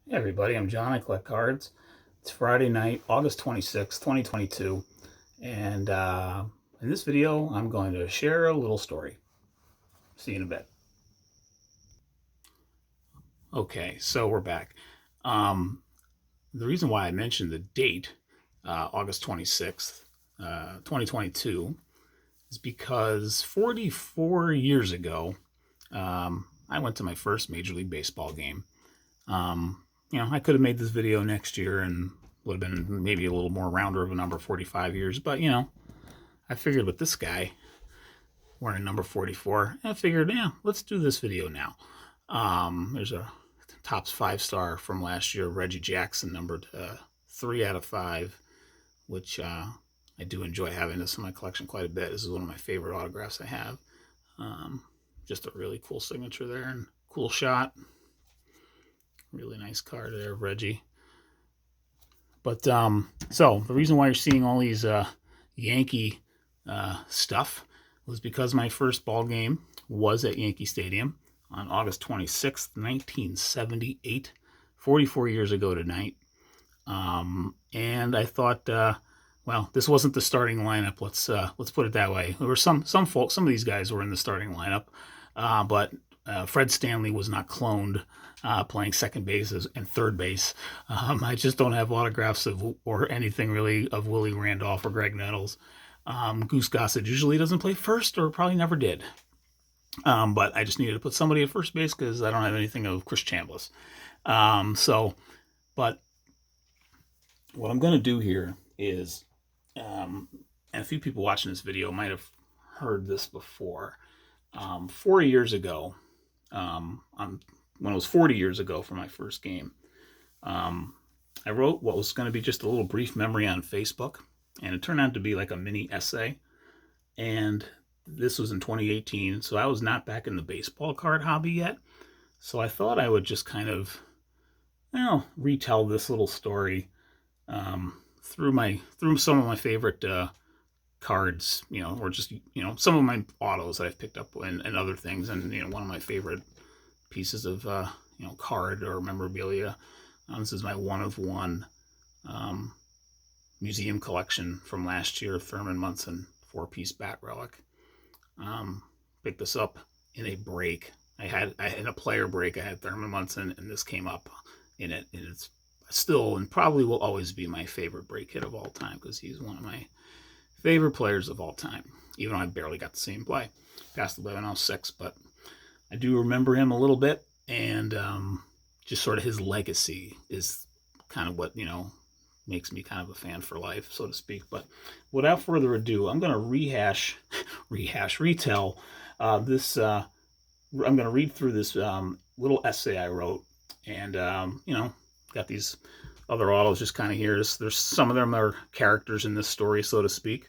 Hey everybody, I'm John. I collect cards. It's Friday night, August 26th, 2022, and in this video, I'm going to share a little story. See you in a bit. Okay, so we're back. Um, the reason why I mentioned the date, August 26th, 2022, is because 44 years ago, I went to my first Major League Baseball game. I could have made this video next year and would have been maybe a little more rounder of a number, 45 years. But, I figured with this guy wearing number 44, I figured, let's do this video now. There's a Topps 5-star from last year, Reggie Jackson, numbered 3 out of 5, which I do enjoy having this in my collection quite a bit. This is one of my favorite autographs I have. Just a really cool signature there and cool shot. Really nice card there, Reggie. But so the reason why you're seeing all these Yankee stuff was because my first ball game was at Yankee Stadium on August 26th, 1978, 44 years ago tonight. And I thought, well, this wasn't the starting lineup. Let's put it that way. There were some folks, some of these guys were in the starting lineup, but Fred Stanley was not cloned playing second base and third base. I just don't have autographs of or anything really of Willie Randolph or Greg Nettles. Goose Gossage usually doesn't play first or probably never did. But I just needed to put somebody at first base because I don't have anything of Chris Chambliss. But what I'm going to do here is, and a few people watching this video might have heard this before. 4 years ago, when it was 40 years ago for my first game, I wrote what was going to be just a little brief memory on Facebook, and it turned out to be like a mini essay. And this was in 2018, so I was not back in the baseball card hobby yet. So I thought I would just kind of, retell this little story through some of my favorite cards, or just some of my autos that I've picked up and other things, and one of my favorite pieces of card or memorabilia. This is my 1 of 1 museum collection from last year, Thurman Munson 4-piece bat relic. Picked this up in a break. I had a player break. I had Thurman Munson, and this came up in it, and it's still and probably will always be my favorite break hit of all time because he's one of my favorite players of all time, even though I barely got to see him play. Passed away when I was 6, but I do remember him a little bit, and just sort of his legacy is kind of what, makes me kind of a fan for life, so to speak. But without further ado, I'm going to retell this. I'm going to read through this little essay I wrote, and, got these other autos just kind of here. There's some of them are characters in this story, so to speak.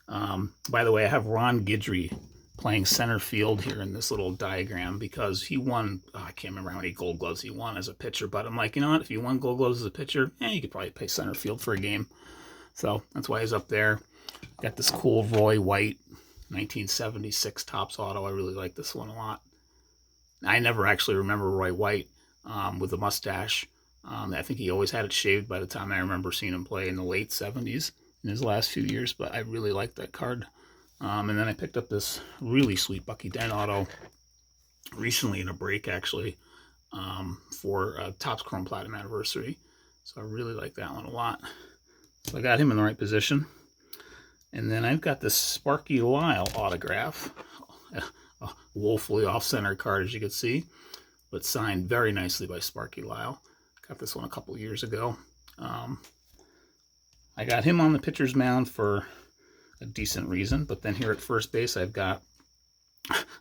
By the way, I have Ron Guidry playing center field here in this little diagram because he won, I can't remember how many Gold Gloves he won as a pitcher, but I'm like, you know what, if you won Gold Gloves as a pitcher, you could probably play center field for a game. So that's why he's up there. Got this cool Roy White 1976 Topps auto. I really like this one a lot. I never actually remember Roy White with the mustache. I think he always had it shaved by the time I remember seeing him play in the late 70s in his last few years, but I really like that card. And then I picked up this really sweet Bucky Dent auto recently in a break, actually, for Topps Chrome Platinum anniversary. So I really like that one a lot. So I got him in the right position. And then I've got this Sparky Lyle autograph, a woefully off-center card, as you can see, but signed very nicely by Sparky Lyle. Got this one a couple years ago. I got him on the pitcher's mound for a decent reason, but then here at first base, I've got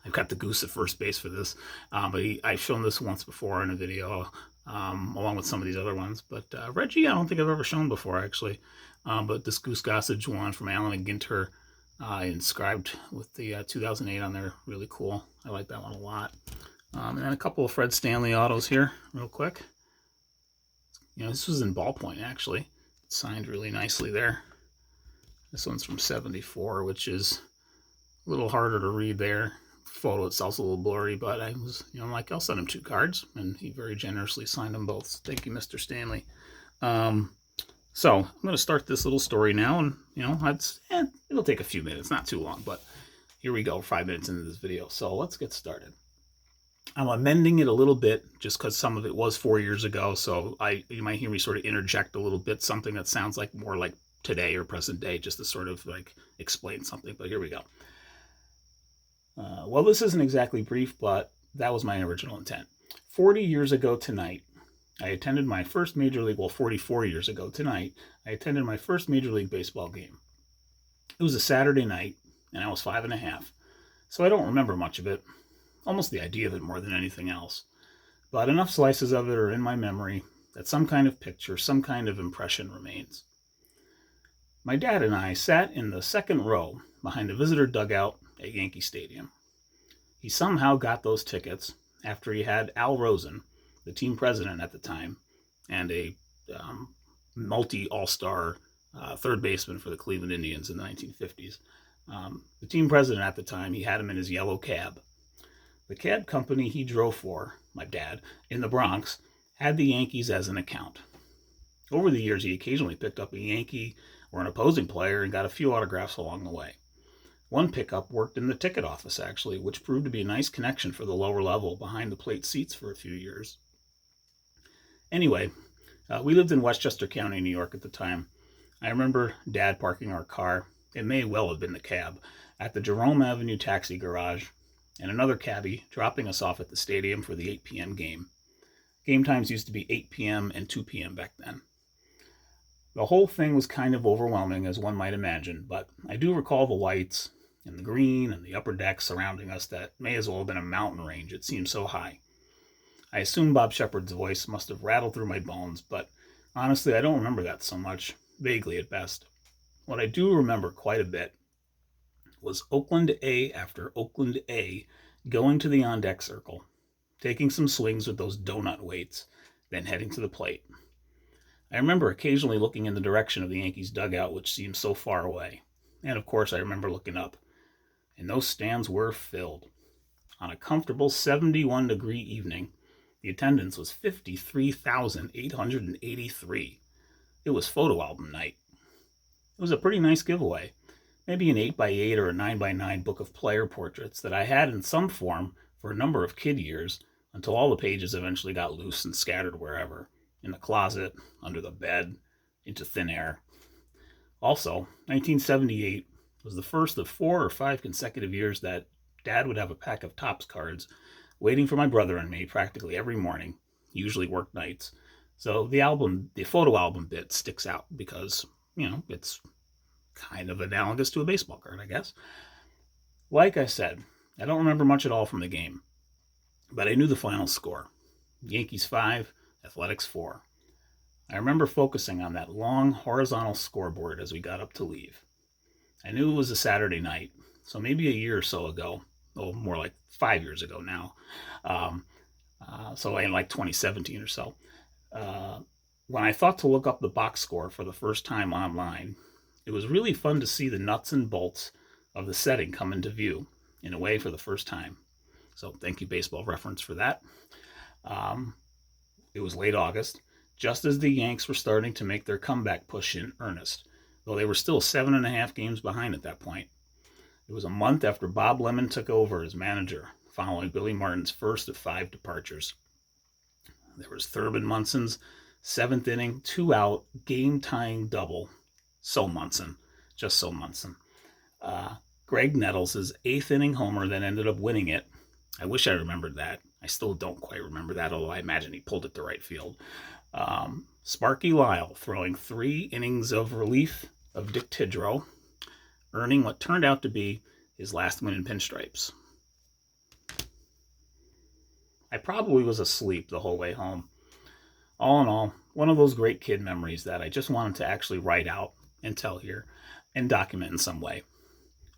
the Goose at first base for this. But I've shown this once before in a video, along with some of these other ones. But Reggie, I don't think I've ever shown before, actually. But this Goose Gossage one from Alan McGinter, inscribed with the 2008 on there, really cool. I like that one a lot. And then a couple of Fred Stanley autos here, real quick. This was in ballpoint, actually. It's signed really nicely there. This one's from 74, which is a little harder to read there, photo itself's a little blurry, but I was, I'm like, I'll send him 2 cards, and he very generously signed them both. Thank you, Mr. Stanley. So I'm going to start this little story now, and it'll take a few minutes, not too long, but here we go, 5 minutes into this video. So let's get started. I'm amending it a little bit just because some of it was 4 years ago, so you might hear me sort of interject a little bit, something that sounds like more like today or present day, just to sort of like explain something. But here we go. Well, this isn't exactly brief, but that was my original intent. 40 years ago tonight, I attended my first Major League, 44 years ago tonight, I attended my first Major League Baseball game. It was a Saturday night, and I was 5 and a half, so I don't remember much of it, almost the idea of it more than anything else. But enough slices of it are in my memory that some kind of picture, some kind of impression remains. My dad and I sat in the second row behind the visitor dugout at Yankee Stadium. He somehow got those tickets after he had Al Rosen, the team president at the time, and a multi-all-star third baseman for the Cleveland Indians in the 1950s. The team president at the time, he had him in his yellow cab. The cab company he drove for, my dad, in the Bronx, had the Yankees as an account. Over the years, he occasionally picked up a Yankee or an opposing player and got a few autographs along the way. One pickup worked in the ticket office, actually, which proved to be a nice connection for the lower level behind the plate seats for a few years. Anyway, we lived in Westchester County, New York at the time. I remember Dad parking our car, it may well have been the cab, at the Jerome Avenue taxi garage, and another cabbie dropping us off at the stadium for the 8 p.m. game. Game times used to be 8 p.m. and 2 p.m. back then. The whole thing was kind of overwhelming, as one might imagine, but I do recall the lights and the green and the upper deck surrounding us that may as well have been a mountain range. It seemed so high. I assume Bob Shepard's voice must have rattled through my bones, but honestly, I don't remember that so much, vaguely at best. What I do remember quite a bit was Oakland A after Oakland A going to the on-deck circle, taking some swings with those donut weights, then heading to the plate. I remember occasionally looking in the direction of the Yankees dugout, which seemed so far away. And of course, I remember looking up. And those stands were filled. On a comfortable 71-degree evening, the attendance was 53,883. It was photo album night. It was a pretty nice giveaway. Maybe an 8x8 or a 9x9 book of player portraits that I had in some form for a number of kid years until all the pages eventually got loose and scattered wherever. In the closet, under the bed, into thin air. Also, 1978 was the first of 4 or 5 consecutive years that Dad would have a pack of Topps cards waiting for my brother and me practically every morning, usually work nights. So the photo album bit sticks out because, it's kind of analogous to a baseball card, I guess. Like I said, I don't remember much at all from the game, but I knew the final score. Yankees 5, Athletics 4. I remember focusing on that long horizontal scoreboard as we got up to leave. I knew it was a Saturday night, so maybe a year or so ago, more like 5 years ago now, so in like 2017 or so, when I thought to look up the box score for the first time online, it was really fun to see the nuts and bolts of the setting come into view, in a way, for the first time. So thank you, Baseball Reference, for that. It was late August, just as the Yanks were starting to make their comeback push in earnest, though they were still 7.5 games behind at that point. It was a month after Bob Lemon took over as manager, following Billy Martin's first of 5 departures. There was Thurman Munson's 7th inning, 2-out, game-tying double. So Munson. Just so Munson. Greg Nettles' 8th inning homer that ended up winning it. I wish I remembered that. I still don't quite remember that, although I imagine he pulled it to right field. Sparky Lyle throwing 3 innings of relief of Dick Tidrow, earning what turned out to be his last win in pinstripes. I probably was asleep the whole way home. All in all, one of those great kid memories that I just wanted to actually write out and tell here and document in some way.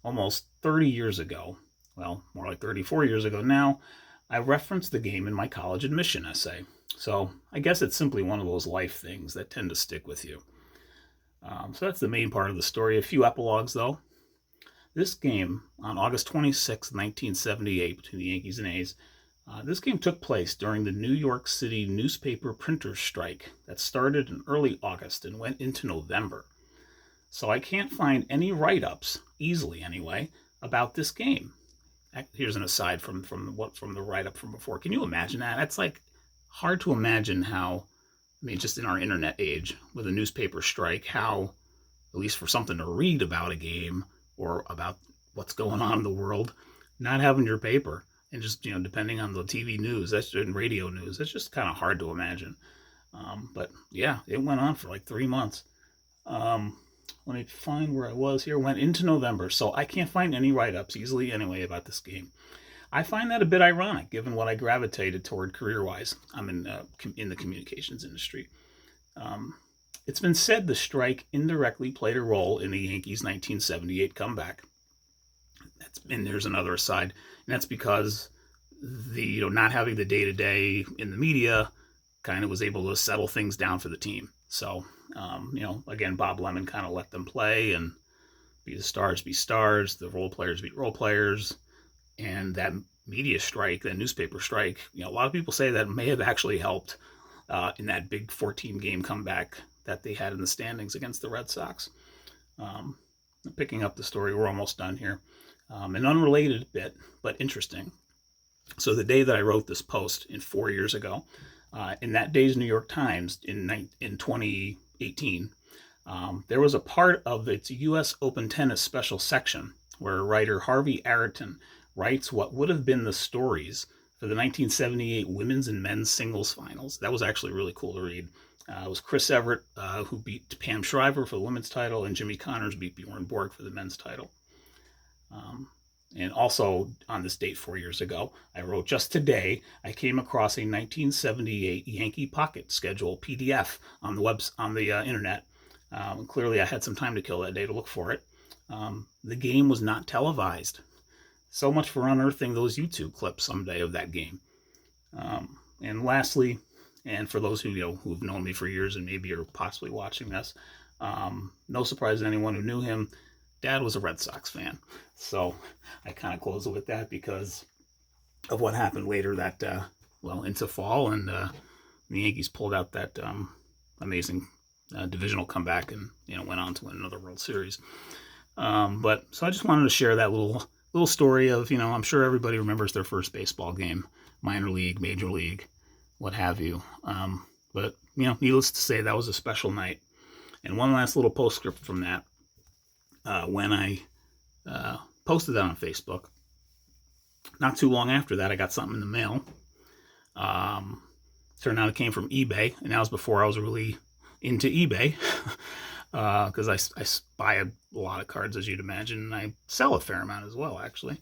Almost 30 years ago, well, more like 34 years ago now, I referenced the game in my college admission essay. So I guess it's simply one of those life things that tend to stick with you. So that's the main part of the story. A few epilogues, though. This game on August 26, 1978, between the Yankees and A's, this game took place during the New York City newspaper printers strike that started in early August and went into November. So I can't find any write-ups, easily anyway, about this game. Here's an aside from the write-up from before. Can you imagine that? That's like hard to imagine how, I mean, just in our internet age with a newspaper strike, how, at least for something to read about a game or about what's going on in the world, not having your paper and just, depending on the TV news, and radio news, that's just kind of hard to imagine. But yeah, it went on for like 3 months. Let me find where I was here. Went into November, so I can't find any write-ups easily anyway about this game. I find that a bit ironic, given what I gravitated toward career-wise. I'm in the communications industry. It's been said the strike indirectly played a role in the Yankees' 1978 comeback. And there's another aside, and that's because the not having the day-to-day in the media kind of was able to settle things down for the team. So, again, Bob Lemon kind of let them play and be the stars be stars, the role players be role players. And that media strike, that newspaper strike, a lot of people say that may have actually helped in that big 14-game comeback that they had in the standings against the Red Sox. Picking up the story, we're almost done here. An unrelated bit, but interesting. So the day that I wrote this post 4 years ago, in that day's New York Times in 2018, there was a part of its U.S. Open Tennis special section where writer Harvey Arrington writes what would have been the stories for the 1978 women's and men's singles finals. That was actually really cool to read. It was Chris Everett who beat Pam Shriver for the women's title, and Jimmy Connors beat Bjorn Borg for the men's title. And also on this date 4 years ago, I wrote, just today, I came across a 1978 Yankee Pocket schedule PDF on the internet. Clearly, I had some time to kill that day to look for it. The game was not televised. So much for unearthing those YouTube clips someday of that game. And lastly, and for those who've known me for years and maybe are possibly watching this, no surprise to anyone who knew him, Dad was a Red Sox fan. So I kind of close it with that because of what happened later that, into fall, and the Yankees pulled out that amazing divisional comeback and, went on to win another World Series. So I just wanted to share that little story of, I'm sure everybody remembers their first baseball game, minor league, major league, what have you. But needless to say, that was a special night. And one last little postscript from that. When I posted that on Facebook, not too long after that, I got something in the mail. Turned out it came from eBay, and that was before I was really into eBay, because I buy a lot of cards, as you'd imagine, and I sell a fair amount as well, actually.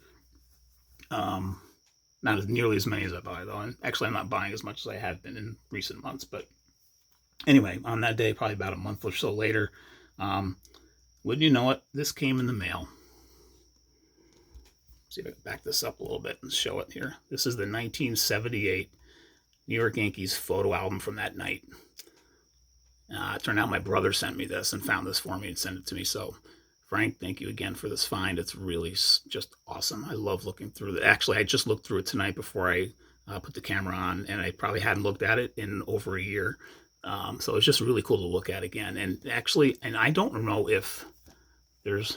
Not as nearly as many as I buy, though, and actually I'm not buying as much as I have been in recent months, but anyway, on that day, probably about a month or so later, wouldn't you know it, this came in the mail. See if I can back this up a little bit and show it here. This is the 1978 New York Yankees photo album from that night. It turned out my brother sent me this and found this for me and sent it to me. So, Frank, thank you again for this find. It's really just awesome. I love looking through it. Actually, I just looked through it tonight before I put the camera on, and I probably hadn't looked at it in over a year. So it's just really cool to look at again. And actually, I don't know if there's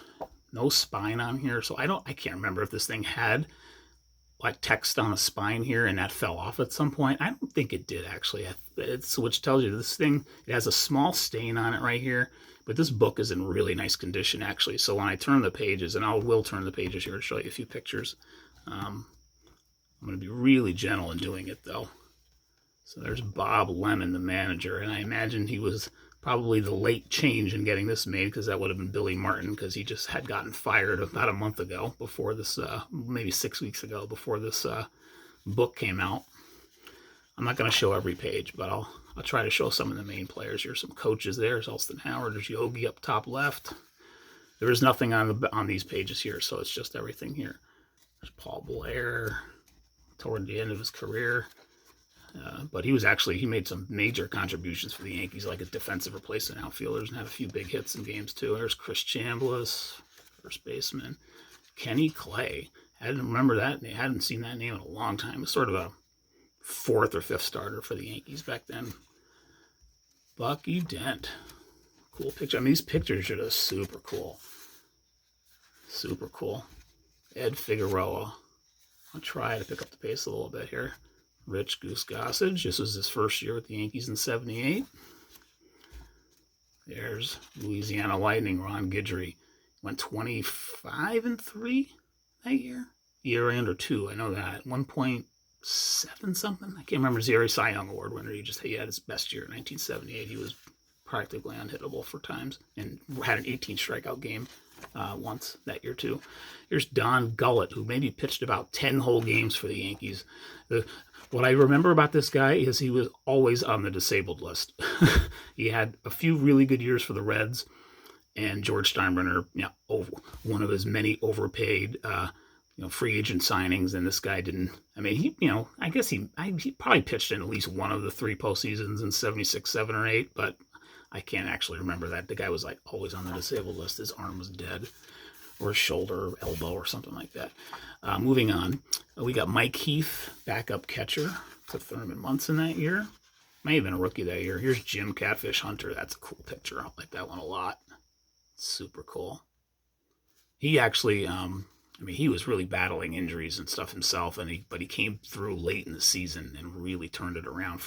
no spine on here, so I can't remember if this thing had like text on the spine here and that fell off at some point. I don't think it did, actually. Which tells you this thing, it has a small stain on it right here, but this book is in really nice condition, actually. So when I turn the pages, and I will turn the pages here to show you a few pictures, I'm going to be really gentle in doing it, though. So there's Bob Lemon, the manager, and I imagine he was probably the late change in getting this made, because that would have been Billy Martin, because he just had gotten fired about a month ago before this, maybe 6 weeks ago, before this book came out. I'm not going to show every page, but I'll try to show some of the main players. Here's some coaches there. There's Elston Howard. There's Yogi up top left. There is nothing on these pages here, so it's just everything here. There's Paul Blair toward the end of his career. But he made some major contributions for the Yankees, like a defensive replacement outfielders, and had a few big hits in games too. There's Chris Chambliss, first baseman. Kenny Clay. I didn't remember that. I hadn't seen that name in a long time. It was sort of a fourth or fifth starter for the Yankees back then. Bucky Dent. Cool picture. I mean, these pictures are just super cool. Super cool. Ed Figueroa. I'll try to pick up the pace a little bit here. Rich Goose Gossage. This was his first year with the Yankees in '78. There's Louisiana Lightning, Ron Guidry. Went 25-3 that year. Year under 2, I know that. 1.7 something. I can't remember. Zeri Cy Young Award winner. He had his best year in 1978. He was practically unhittable for times and had an 18 strikeout game once that year too. Here's Don Gullett, who maybe pitched about 10 whole games for the Yankees. What I remember about this guy is he was always on the disabled list. He had a few really good years for the Reds, and George Steinbrenner, one of his many overpaid, free agent signings. And this guy didn't. I mean, I guess he probably pitched in at least one of the 3 postseasons in '76, '7, or '8, but I can't actually remember that. The guy was like always on the disabled list. His arm was dead, or his shoulder, or elbow, or something like that. Moving on, we got Mike Heath, backup catcher to Thurman Munson that year. May have been a rookie that year. Here's Jim Catfish Hunter. That's a cool picture. I like that one a lot. Super cool. He actually, he was really battling injuries and stuff himself, but he came through late in the season and really turned it around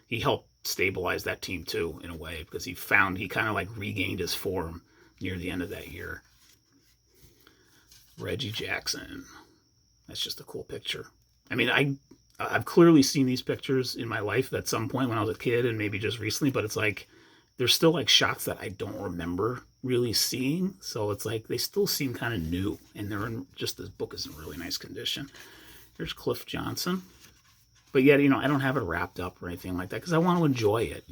he helped stabilize that team too, in a way, because he kind of like regained his form near the end of that year. Reggie Jackson. That's just a cool picture. I mean, I've clearly seen these pictures in my life at some point when I was a kid and maybe just recently, but it's like there's still like shots that I don't remember really seeing. So it's like they still seem kind of new, and this book is in really nice condition. Here's Cliff Johnson. But yet, I don't have it wrapped up or anything like that because I want to enjoy it,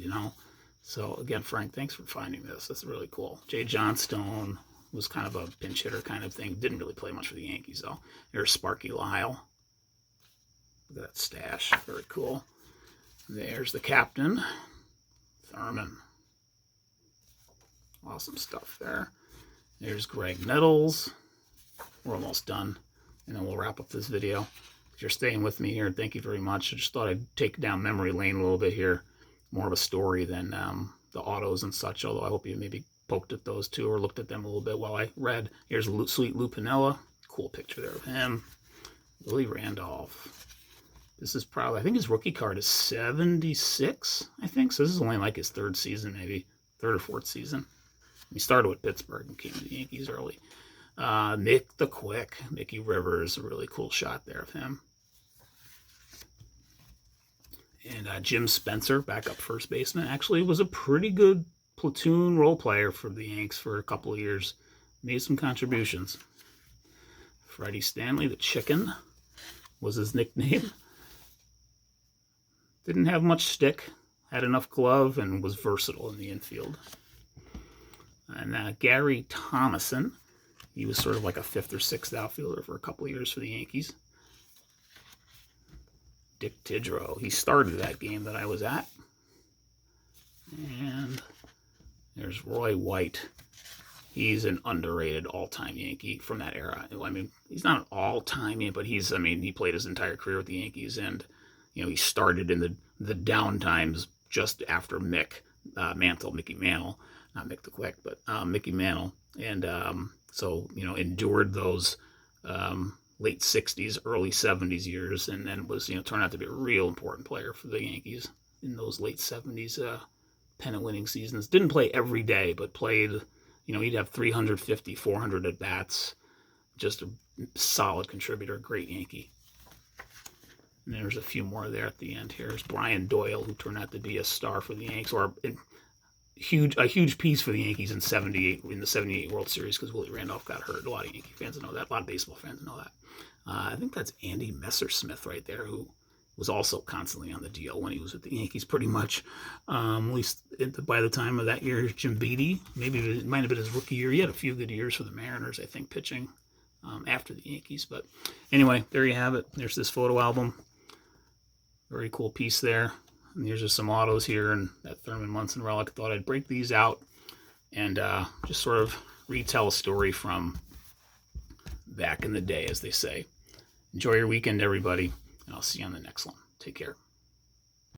So again, Frank, thanks for finding this. That's really cool. Jay Johnstone was kind of a pinch hitter kind of thing. Didn't really play much for the Yankees, though. There's Sparky Lyle. Look at that stash. Very cool. There's the captain, Thurman. Awesome stuff there. There's Greg Nettles. We're almost done, and then we'll wrap up this video. If you're staying with me here, thank you very much. I just thought I'd take down memory lane a little bit here. More of a story than the autos and such, although I hope you maybe poked at those too or looked at them a little bit while I read. Here's Sweet Lou Piniella. Cool picture there of him. Willie Randolph. This is probably, I think his rookie card is 76, I think. So this is only like his 3rd season, maybe. 3rd or 4th season. He started with Pittsburgh and came to the Yankees early. Mick the Quick. Mickey Rivers. A really cool shot there of him. And Jim Spencer, backup first baseman, actually was a pretty good platoon role player for the Yanks for a couple of years. Made some contributions. Freddie Stanley, the Chicken, was his nickname. Didn't have much stick, had enough glove, and was versatile in the infield. And Gary Thomason, he was sort of like a 5th or 6th outfielder for a couple of years for the Yankees. Dick Tidrow, he started that game that I was at. And there's Roy White. He's an underrated all-time Yankee from that era. I mean, he's not an all-time Yankee, but he played his entire career with the Yankees, and he started in the down times just after Mickey Mantle, not Mick the Quick, but Mickey Mantle, and so endured those late '60s, early '70s years, and then was turned out to be a real important player for the Yankees in those late '70s pennant-winning seasons. Didn't play every day, but played. He'd have 350, 400 at bats. Just a solid contributor, great Yankee. And there's a few more there at the end. Here's Brian Doyle, who turned out to be a star for the Yankees, or a huge piece for the Yankees in the '78 World Series, because Willie Randolph got hurt. A lot of Yankee fans know that. A lot of baseball fans know that. I think that's Andy Messersmith right there, who was also constantly on the DL when he was with the Yankees, pretty much. At least by the time of that year, Jim Beattie, maybe it might have been his rookie year. He had a few good years for the Mariners, I think, pitching after the Yankees. But anyway, there you have it. There's this photo album. Very cool piece there. And here's just some autos here and that Thurman Munson relic. I thought I'd break these out and just sort of retell a story from back in the day, as they say. Enjoy your weekend, everybody, and I'll see you on the next one. Take care.